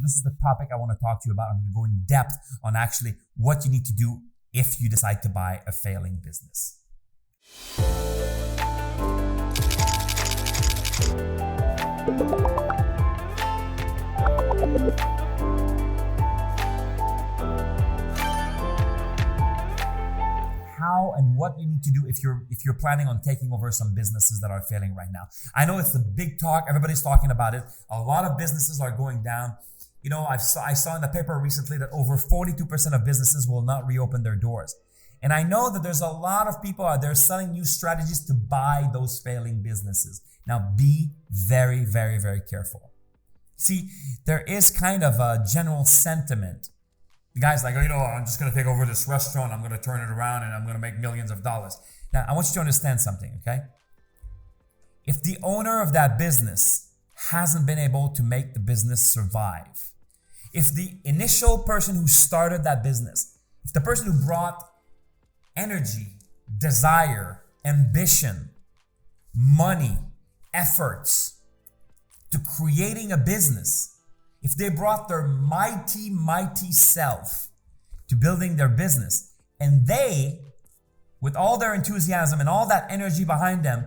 This is the topic I want to talk to you about. I'm going to go in depth on actually what you need to do if you decide to buy a failing business. How and what you need to do if you're planning on taking over some businesses that are failing right now. I know it's the big talk. Everybody's talking about it. A lot of businesses are going down. You know, I saw in the paper recently that over 42% of businesses will not reopen their doors. And I know that there's a lot of people out there selling new strategies to buy those failing businesses. Now, be very, very, very careful. See, there is kind of a general sentiment. The guy's like, I'm just going to take over this restaurant. I'm going to turn it around and I'm going to make millions of dollars. Now, I want you to understand something, okay? If the owner of that business hasn't been able to make the business survive, if the initial person who started that business, if the person who brought energy, desire, ambition, money, efforts to creating a business, if they brought their mighty, mighty self to building their business, and they, with all their enthusiasm and all that energy behind them,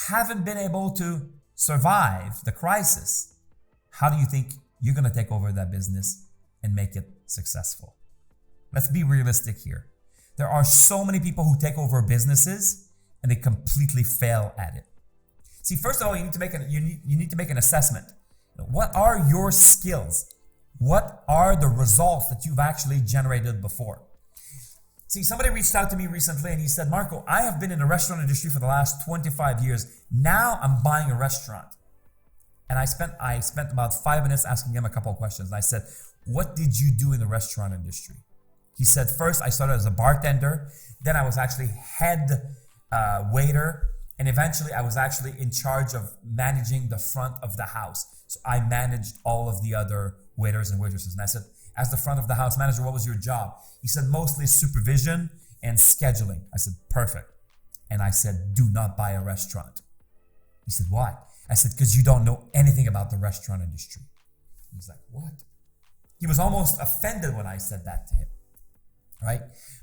haven't been able to survive the crisis, how do you think you're going to take over that business and make it successful? Let's be realistic here. There are so many people who take over businesses and they completely fail at it. See, first of all, you need to make an assessment. What are your skills? What are the results that you've actually generated before? See, somebody reached out to me recently and he said, Marco, I have been in the restaurant industry for the last 25 years. Now I'm buying a restaurant. And I spent about 5 minutes asking him a couple of questions. I said, what did you do in the restaurant industry? He said, first I started as a bartender. Then I was actually head waiter. And eventually I was actually in charge of managing the front of the house. So I managed all of the other waiters and waitresses. And I said, as the front of the house manager, what was your job? He said, mostly supervision and scheduling. I said, perfect. And I said, do not buy a restaurant. He said, why? I said, because you don't know anything about the restaurant industry. He was like, what? He was almost offended when I said that to him, right?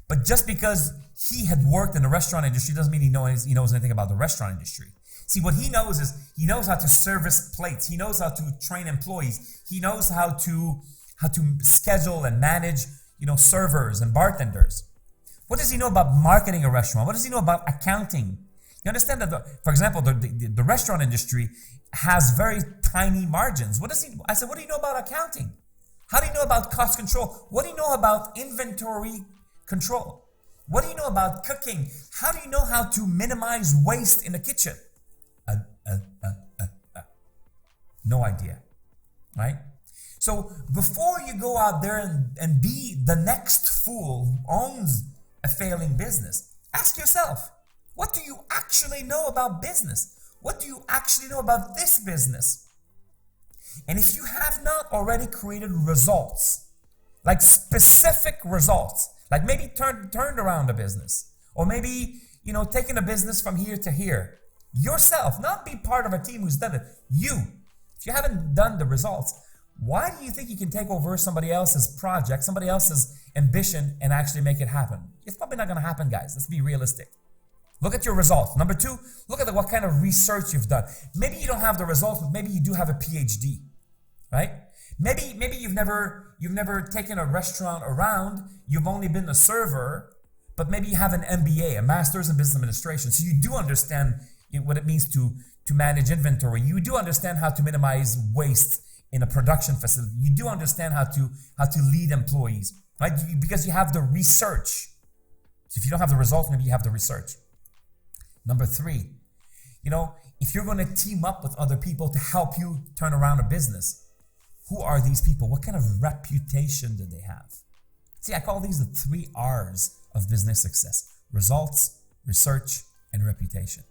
But just because he had worked in the restaurant industry doesn't mean he knows anything about the restaurant industry. See, what he knows is he knows how to service plates. He knows how to train employees. He knows how to schedule and manage, servers and bartenders. What does he know about marketing a restaurant? What does he know about accounting? You understand that, for example, the restaurant industry has very tiny margins. I said, what do you know about accounting? How do you know about cost control? What do you know about inventory control? What do you know about cooking? How do you know how to minimize waste in the kitchen? No idea, right? So before you go out there and be the next fool who owns a failing business, ask yourself, what do you actually know about business? What do you actually know about this business? And if you have not already created results, like specific results, like maybe turned around a business, or maybe, taking a business from here to here, yourself, not be part of a team who's done it, if you haven't done the results, why do you think you can take over somebody else's project, somebody else's ambition, and actually make it happen? It's probably not going to happen, guys. Let's be realistic. Look at your results. Number two, look at what kind of research you've done. Maybe you don't have the results, but maybe you do have a PhD, right? Maybe you've never taken a restaurant around. You've only been a server, but maybe you have an MBA, a Master's in Business Administration. So you do understand what it means to manage inventory. You do understand how to minimize waste in a production facility. You do understand how to lead employees, right? Because you have the research. So if you don't have the results, maybe you have the research. Number three, if you're going to team up with other people to help you turn around a business, who are these people? What kind of reputation do they have? See, I call these the 3 R's of business success: results, research, and reputation,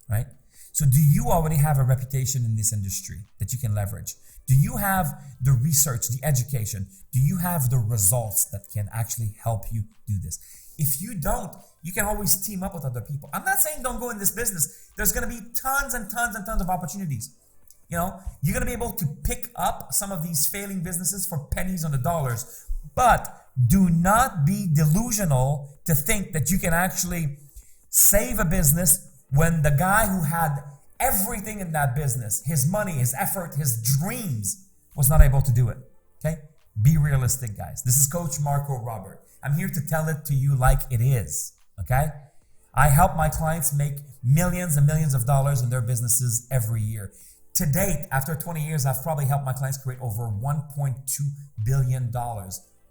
right? So do you already have a reputation in this industry that you can leverage? Do you have the research, the education? Do you have the results that can actually help you do this? If you don't, you can always team up with other people. I'm not saying don't go in this business. There's going to be tons and tons and tons of opportunities. You're going to be able to pick up some of these failing businesses for pennies on the dollars. But do not be delusional to think that you can actually save a business when the guy who had everything in that business, his money, his effort, his dreams, was not able to do it. Okay? Be realistic, guys. This is Coach Marco Robert. I'm here to tell it to you like it is. Okay? I help my clients make millions and millions of dollars in their businesses every year. To date, after 20 years, I've probably helped my clients create over $1.2 billion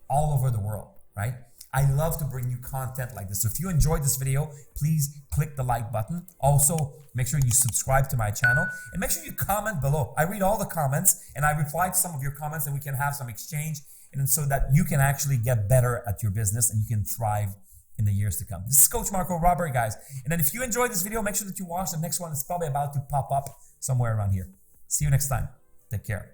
all over the world, right? I love to bring you content like this. So if you enjoyed this video, please click the like button. Also, make sure you subscribe to my channel and make sure you comment below. I read all the comments and I reply to some of your comments and we can have some exchange and so that you can actually get better at your business and you can thrive in the years to come. This is Coach Marco Robert, guys. And then if you enjoyed this video, make sure that you watch the next one. It's probably about to pop up somewhere around here. See you next time. Take care.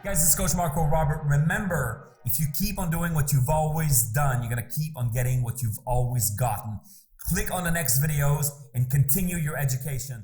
Guys, this is Coach Marco Robert. Remember, if you keep on doing what you've always done, you're going to keep on getting what you've always gotten. Click on the next videos and continue your education.